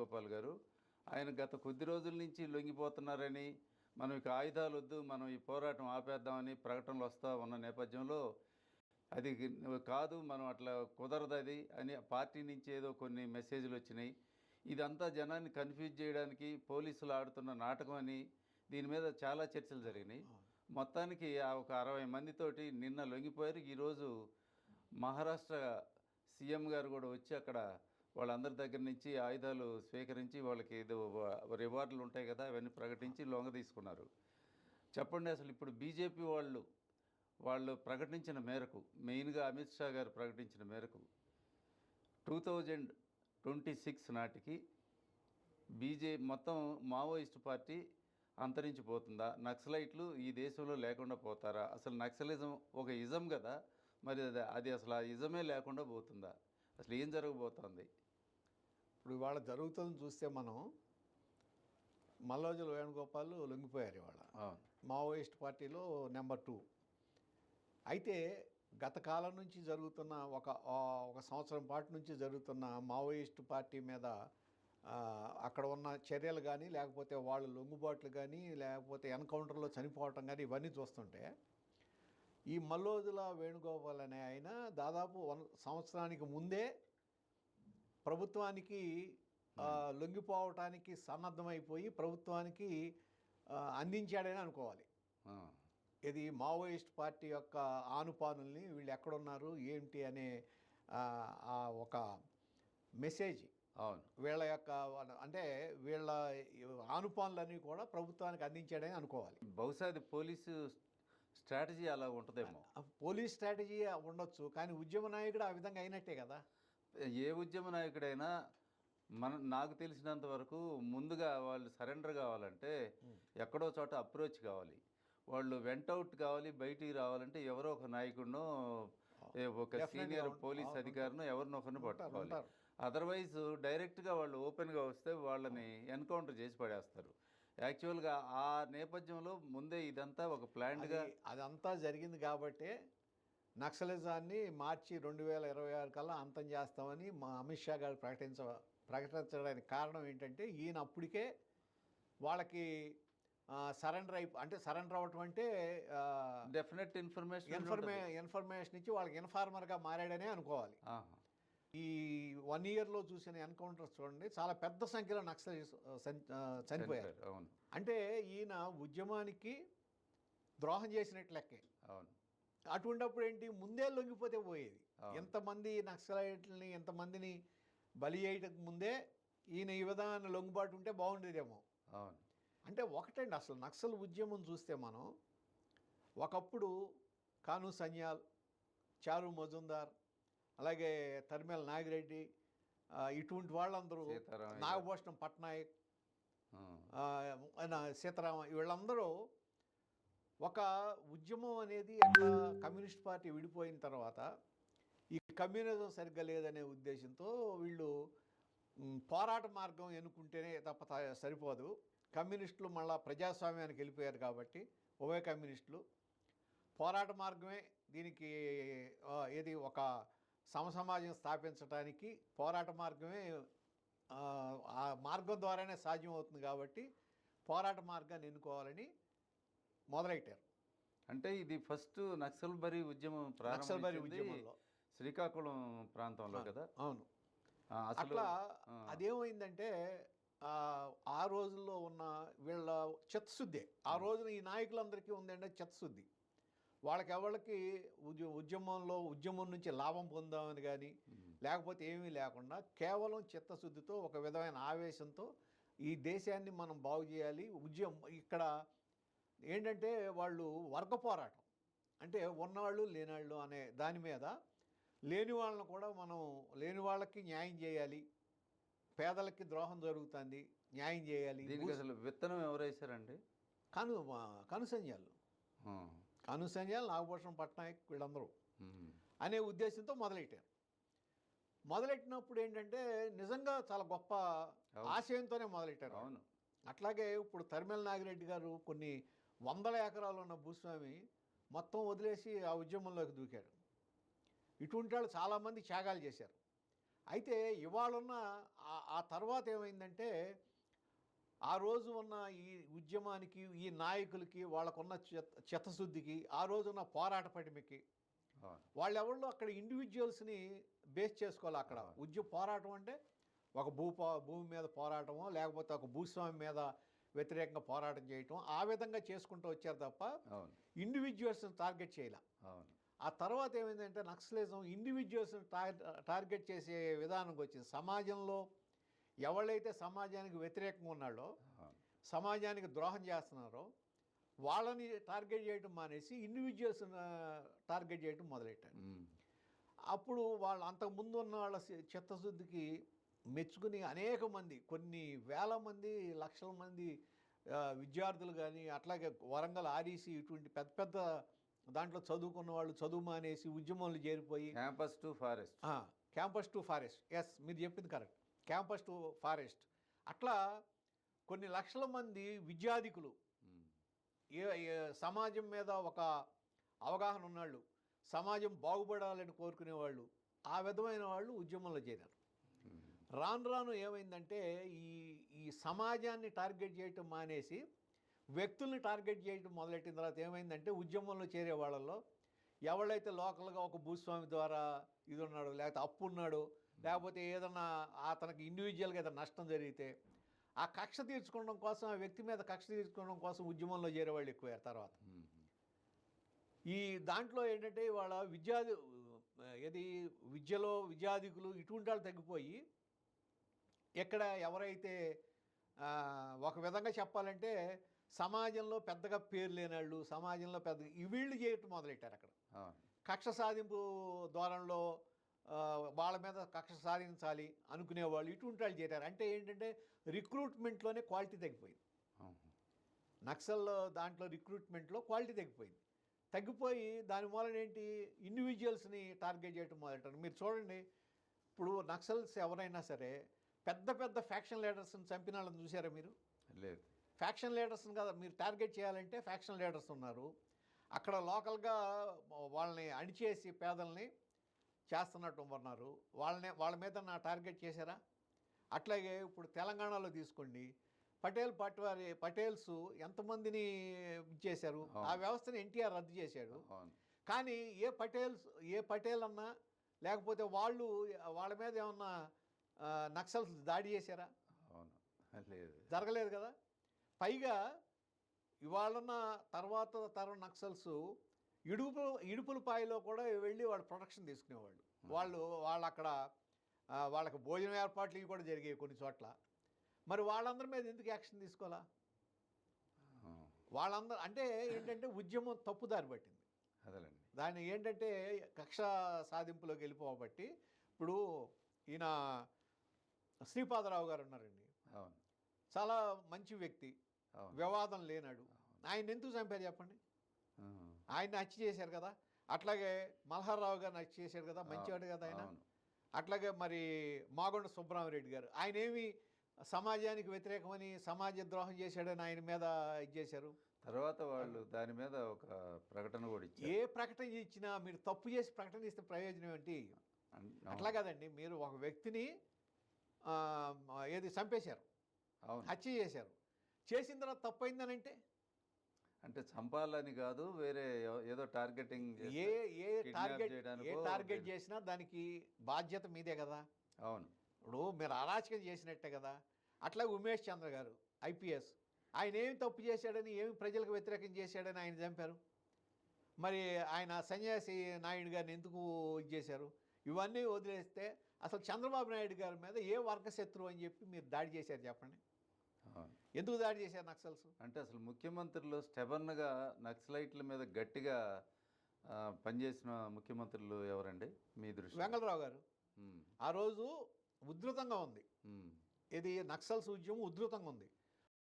వేణుగోపాల్ గారు. ఆయన గత కొద్ది రోజుల నుంచి లొంగిపోతున్నారని, మనం ఇక ఆయుధాలొద్దు, మనం ఈ పోరాటం ఆపేద్దామని ప్రకటనలు వస్తా ఉన్న నేపథ్యంలో, అది కాదు, మనం అట్లా కుదరదది అని పార్టీ నుంచి ఏదో కొన్ని మెసేజ్‌లొచ్చినాయి. ఇదంతా జనాన్ని కన్‌ఫ్యూజ్ చేయడానికి పోలీసులు ఆడుతున్న నాటకం అని, దీని మీద చాలా చర్చలు జరిగినాయి. అవును. మొత్తానికి ఒక 60 మందితోటి నిన్న లొంగిపోయారు. ఈరోజు మహారాష్ట్ర సీఎం గారు కూడా వచ్చి అక్కడ వాళ్ళందరి దగ్గర నుంచి ఆయుధాలు స్వీకరించి వాళ్ళకి ఏదో రివార్డులు ఉంటాయి కదా, అవన్నీ ప్రకటించి లొంగ తీసుకున్నారు. చెప్పండి, అసలు ఇప్పుడు బీజేపీ వాళ్ళు ప్రకటించిన మేరకు, మెయిన్గా అమిత్ షా గారు ప్రకటించిన మేరకు 2026 నాటికి మొత్తం మావోయిస్టు పార్టీ అంతరించిపోతుందా? నక్సలైట్లు ఈ దేశంలో లేకుండా పోతారా? అసలు నక్సలిజం ఒక ఇజం కదా, మరి అది అసలు ఆ ఇజమే లేకుండా పోతుందా? అసలు ఏం జరగబోతోంది? ఇప్పుడు ఇవాళ జరుగుతుంది చూస్తే మనం మల్లోజుల వేణుగోపాల్ లొంగిపోయారు ఇవాళ. అవును. మావోయిస్ట్ పార్టీలో నెంబర్ 2. అయితే గత కాలం నుంచి జరుగుతున్న ఒక సంవత్సరం పాటు నుంచి జరుగుతున్న మావోయిస్టు పార్టీ మీద అక్కడ ఉన్న చర్యలు కానీ, లేకపోతే వాళ్ళు లొంగుబాట్లు కానీ, లేకపోతే ఎన్కౌంటర్లో చనిపోవటం కానీ, ఇవన్నీ చూస్తుంటే ఈ మల్లోజుల వేణుగోపాల్ అనే ఆయన దాదాపు సంవత్సరానికి ముందే ప్రభుత్వానికి లొంగిపోవటానికి సన్నద్ధమైపోయి ప్రభుత్వానికి అందించాడని అనుకోవాలి. ఇది మావోయిస్ట్ పార్టీ యొక్క ఆనుపానుల్ని, వీళ్ళు ఎక్కడున్నారు ఏంటి అనే ఒక మెసేజ్. అవును. వీళ్ళ యొక్క అంటే వీళ్ళ ఆనుపానులన్నీ కూడా ప్రభుత్వానికి అందించాడని అనుకోవాలి. బహుశా అది పోలీసు స్ట్రాటజీ అలా ఉంటుందేమో. పోలీస్ స్ట్రాటజీ ఉండొచ్చు, కానీ ఉద్యమ నాయకుడు ఆ విధంగా అయినట్టే కదా. ఏ ఉద్యమ నాయకుడైనా నాకు తెలిసినంత వరకు ముందుగా వాళ్ళు సరెండర్ కావాలంటే ఎక్కడో చోట అప్రోచ్ కావాలి. వాళ్ళు వెంటౌట్ కావాలి, బయటికి రావాలంటే ఎవరో ఒక నాయకుడినో, ఒక సీనియర్ పోలీస్ అధికారినో ఎవరినో ఒకరిని పట్టుకోవాలి. అదర్వైజ్ డైరెక్ట్గా వాళ్ళు ఓపెన్గా వస్తే వాళ్ళని ఎన్కౌంటర్ చేసి పడేస్తారు. యాక్చువల్గా ఆ నేపథ్యంలో ముందే ఇదంతా ఒక ప్లాన్డ్గా అదంతా జరిగింది కాబట్టే నక్సలిజాన్ని మార్చి 2026 కల్లా అంతం చేస్తామని మా అమిత్ షా గారు ప్రకటించడానికి కారణం ఏంటంటే, ఈయన అప్పటికే వాళ్ళకి సరెండర్ అవ్వటం అంటే డెఫినెట్ ఇన్ఫర్మేషన్ ఇచ్చి వాళ్ళకి ఇన్ఫార్మర్గా మారాడనే అనుకోవాలి. ఈ 1 ఇయర్లో చూసిన ఎన్కౌంటర్స్ చూడండి, చాలా పెద్ద సంఖ్యలో నక్సలైట్స్ చనిపోయారు. అవును. అంటే ఈయన ఉద్యమానికి ద్రోహం చేసినట్టు లెక్కే. అవును. అటువంటిప్పుడు ఏంటి, ముందే లొంగిపోతే పోయేది. ఎంతమంది నక్సలైట్లని ఎంతమందిని బలి చేయటకు ముందే ఈయన ఈ విధాన లొంగుబాటు ఉంటే బాగుండేదేమో. అవును. అంటే ఒకటండి, అసలు నక్సల్ ఉద్యమం చూస్తే మనం ఒకప్పుడు కాను సన్యాల్, చారు మజుందార్, అలాగే తరిమేల నాగిరెడ్డి, ఇటువంటి వాళ్ళందరూ, నాగభూషణం పట్నాయక్, సీతారామ, వీళ్ళందరూ ఒక ఉద్యమం అనేది ఎట్లా కమ్యూనిస్ట్ పార్టీ విడిపోయిన తర్వాత ఈ కమ్యూనిజం సరిగ్గా లేదనే ఉద్దేశంతో వీళ్ళు పోరాట మార్గం ఎన్నుకుంటేనే తప్ప సరిపోదు. కమ్యూనిస్టులు మళ్ళా ప్రజాస్వామ్యానికి వెళ్ళిపోయారు కాబట్టి ఉభయ కమ్యూనిస్టులు పోరాట మార్గమే దీనికి ఏది ఒక సమసమాజం స్థాపించడానికి పోరాట మార్గమే, ఆ మార్గం ద్వారానే సాధ్యం అవుతుంది కాబట్టి పోరాట మార్గాన్ని ఎన్నుకోవాలని మొదలెట్టారు. అంటే ఇది ఫస్ట్ నక్సల్బరీ ఉద్యమం ఉద్యమంలో శ్రీకాకుళం ప్రాంతంలో కదా. అవును. అట్లా అదేమైందంటే ఆ రోజుల్లో ఉన్న వీళ్ళ చిత్తశుద్ధి, ఆ రోజున ఈ నాయకులందరికీ ఉందంటే చిత్తశుద్ధి. వాళ్ళకి ఉద్యమం నుంచి లాభం పొందామని కానీ లేకపోతే ఏమీ లేకుండా కేవలం చిత్తశుద్ధితో, ఒక విధమైన ఆవేశంతో ఈ దేశాన్ని మనం బాగు చేయాలి. ఇక్కడ ఏంటంటే వాళ్ళు వర్గ పోరాటం, అంటే ఉన్నవాళ్ళు లేనివాళ్ళు అనే దాని మీద, లేని వాళ్ళను కూడా మనం, లేని వాళ్ళకి న్యాయం చేయాలి, పేదలకి ద్రోహం జరుగుతుంది, న్యాయం చేయాలి. దీనికి అసలు విత్తనం ఎవరు వేశారండి? కనుసన్యాలు, నాగభూషణం పట్నాయక్, వీళ్ళందరూ అనే ఉద్దేశంతో మొదలెట్టినప్పుడు ఏంటంటే నిజంగా చాలా గొప్ప ఆశయంతోనే మొదలెట్టారు. అవును. అట్లాగే ఇప్పుడు తరిమేల నాగిరెడ్డి గారు కొన్ని 100 ఎకరాలు ఉన్న భూస్వామి మొత్తం వదిలేసి ఆ ఉద్యమంలోకి దూకాడు. ఇటువంటి వాళ్ళు చాలామంది త్యాగాలు చేశారు. అయితే ఇవాళున్న ఆ తర్వాత ఏమైందంటే ఆ రోజు ఉన్న ఈ ఉద్యమానికి ఈ నాయకులకి వాళ్ళకున్న చిత్తశుద్ధికి ఆ రోజున్న పోరాట పటిమకి అవును. వాళ్ళెవళ్ళు అక్కడ ఇండివిజువల్స్ని బేస్ చేసుకోవాలి. అక్కడ పోరాటం అంటే ఒక భూమి మీద పోరాటమో లేకపోతే ఒక భూస్వామి మీద వ్యతిరేకంగా పోరాటం చేయటం ఆ విధంగా చేసుకుంటూ వచ్చారు తప్ప అవును. ఇండివిజువల్స్ని టార్గెట్ చేయాల. అవును. ఆ తర్వాత ఏమైందంటే నక్సలిజం ఇండివిజువల్స్ని టార్గెట్ చేసే విధానంకి వచ్చింది. సమాజంలో ఎవరైతే సమాజానికి వ్యతిరేకంగా ఉన్నాడో అవును. సమాజానికి ద్రోహం చేస్తున్నారో వాళ్ళని టార్గెట్ చేయడం మానేసి ఇండివిజువల్స్ టార్గెట్ చేయడం మొదలెట్టారు. అప్పుడు వాళ్ళు అంతకుముందు ఉన్న వాళ్ళ చిత్తశుద్ధికి మెచ్చుకుని అనేక మంది కొన్ని వేల మంది లక్షల మంది విద్యార్థులు కానీ అట్లాగే వరంగల్ ఆర్ఈసీ ఇటువంటి పెద్ద పెద్ద దాంట్లో చదువుకున్న వాళ్ళు చదువు మానేసి ఉద్యమంలో చేరిపోయి campus to forest. Campus to forest, yes మీరు చెప్పింది కరెక్ట్, క్యాంపస్ టు ఫారెస్ట్. అట్లా కొన్ని లక్షల మంది విద్యాధికులు సమాజం మీద ఒక అవగాహన ఉన్నాళ్ళు, సమాజం బాగుపడాలని కోరుకునేవాళ్ళు, ఆ విధమైన వాళ్ళు ఉద్యమంలో చేరారు. రాను రాను ఏమైందంటే ఈ సమాజాన్ని టార్గెట్ చేయటం మానేసి వ్యక్తుల్ని టార్గెట్ చేయటం మొదలెట్టిన తర్వాత ఏమైందంటే ఉద్యమంలో చేరే వాళ్ళల్లో ఎవరైతే లోకల్గా ఒక భూస్వామి ద్వారా ఇది ఉన్నాడు, లేకపోతే అప్పు ఉన్నాడు, లేకపోతే ఏదన్నా అతనికి ఇండివిజువల్గా ఏదైనా నష్టం జరిగితే ఆ కక్ష తీర్చుకోవడం కోసం, ఆ వ్యక్తి మీద కక్ష తీర్చుకోవడం కోసం ఉద్యమంలో చేరేవాళ్ళు ఎక్కువయ్యారు. తర్వాత ఈ దాంట్లో ఏంటంటే వాళ్ళ విద్యలో విద్యాధికులు ఇటువంటి వాళ్ళు తగ్గిపోయి ఎక్కడ ఎవరైతే ఒక విధంగా చెప్పాలంటే సమాజంలో పెద్దగా పేరు లేనాళ్ళు, సమాజంలో పెద్ద వీళ్ళు చేయటం మొదలెట్టారు. అక్కడ కక్ష సాధింపు ధోరణిలో వాళ్ళ మీద కక్ష సాధించాలి అనుకునేవాళ్ళు ఇటువంటి వాళ్ళు చేరారు. అంటే ఏంటంటే రిక్రూట్మెంట్లోనే క్వాలిటీ తగ్గిపోయింది. నక్సల్ దాంట్లో రిక్రూట్మెంట్లో క్వాలిటీ తగ్గిపోయి దాని మూలన ఏంటి ఇండివిజువల్స్ని టార్గెట్ చేయడం మొదలెట్టారు. మీరు చూడండి, ఇప్పుడు నక్సల్స్ ఎవరైనా సరే పెద్ద పెద్ద ఫ్యాక్షన్ లీడర్స్ని చంపిన వాళ్ళని చూసారా మీరు? లేదు. ఫ్యాక్షన్ లీడర్స్ని కదా మీరు టార్గెట్ చేయాలంటే ఫ్యాక్షన్ లీడర్స్ ఉన్నారు. అక్కడ లోకల్గా వాళ్ళని అణిచేసి పేదల్ని చేస్తున్నట్టు ఉన్నారు. వాళ్ళ మీద నా టార్గెట్ చేశారా? అట్లాగే ఇప్పుడు తెలంగాణలో తీసుకోండి, పటేల్స్ ఎంతమందిని ఇచ్చేశారు? ఆ వ్యవస్థని ఎన్టీఆర్ రద్దు చేశాడు. కానీ ఏ పటేల్ అన్నా లేకపోతే వాళ్ళ మీద ఏమన్నా నక్సల్స్ దాడి చేశారా? జరగలేదు కదా. పైగా ఇవాళన్న తర్వాత తరం నక్సల్స్ ఇడుపులపాయలో కూడా వెళ్ళి వాళ్ళు ప్రొటెక్షన్ తీసుకునేవాళ్ళు. వాళ్ళు అక్కడ వాళ్ళకి భోజనం ఏర్పాట్లు ఇవి కూడా జరిగాయి కొన్ని చోట్ల. మరి వాళ్ళందరి మీద ఎందుకు యాక్షన్ తీసుకోవాలా? వాళ్ళందరూ అంటే ఏంటంటే ఉద్యమం తప్పుదారి పట్టింది. అదేనండి, దాన్ని ఏంటంటే కక్ష సాధింపులోకి వెళ్ళిపోబట్టి ఇప్పుడు ఈయన శ్రీపాదరావు గారు ఉన్నారండి, చాలా మంచి వ్యక్తి, వివాదం లేనాడు. ఆయన ఎందుకు చంపారు చెప్పండి? ఆయన్ని హత్య చేశారు కదా. అట్లాగే మల్హార్రావు గారిని హత్య చేశారు కదా, మంచివాడు కదా ఆయన. అట్లాగే మరి మాగొండ సుబ్రహ్మరెడ్డి గారు, ఆయన ఏమి సమాజానికి వ్యతిరేకమని సమాజ ద్రోహం చేశాడని ఆయన మీద ఇది చేశారు. తర్వాత వాళ్ళు దాని మీద ఒక ప్రకటన కూడా ఇచ్చారు. ఏ ప్రకటన ఇచ్చినా మీరు తప్పు చేసి ప్రకటన ఇస్తే ప్రయోజనం ఏంటి? అట్లా కదండి, మీరు ఒక వ్యక్తిని చంపేశారు, హత్య చేశారు, చేసిన తర్వాత తప్పు అయిందని అంటే చంపాలని కాదు, వేరే ఏదో టార్గెటింగ్ టార్గెట్ చేసినా దానికి బాధ్యత మీదే కదా. అవును, ఇప్పుడు మీరు అరాచకం చేసినట్టే కదా. అట్లా ఉమేష్ చంద్ర గారు ఐపీఎస్, ఆయన ఏమి తప్పు చేశాడని, ఏమి ప్రజలకు వ్యతిరేకం చేశాడని ఆయన చంపారు. మరి ఆయన సన్యాసి నాయుడు గారిని ఎందుకు ఇది చేశారు? ఇవన్నీ వదిలేస్తే అసలు చంద్రబాబు నాయుడు గారి మీద ఏ వర్గశత్రువు అని చెప్పి మీరు దాడి చేశారు చెప్పండి? ఎందుకు దాడి చేశారు నక్సల్స్? అంటే అసలు ముఖ్యమంత్రులు స్టెబర్న్గా నక్సలైట్ల మీద గట్టిగా పనిచేసిన ముఖ్యమంత్రులు ఎవరండి మీ దృష్టి? వెంగళరావు గారు. ఆ రోజు ఉధృతంగా ఉంది, ఇది నక్సల్స్ ఉద్యమం ఉధృతంగా ఉంది.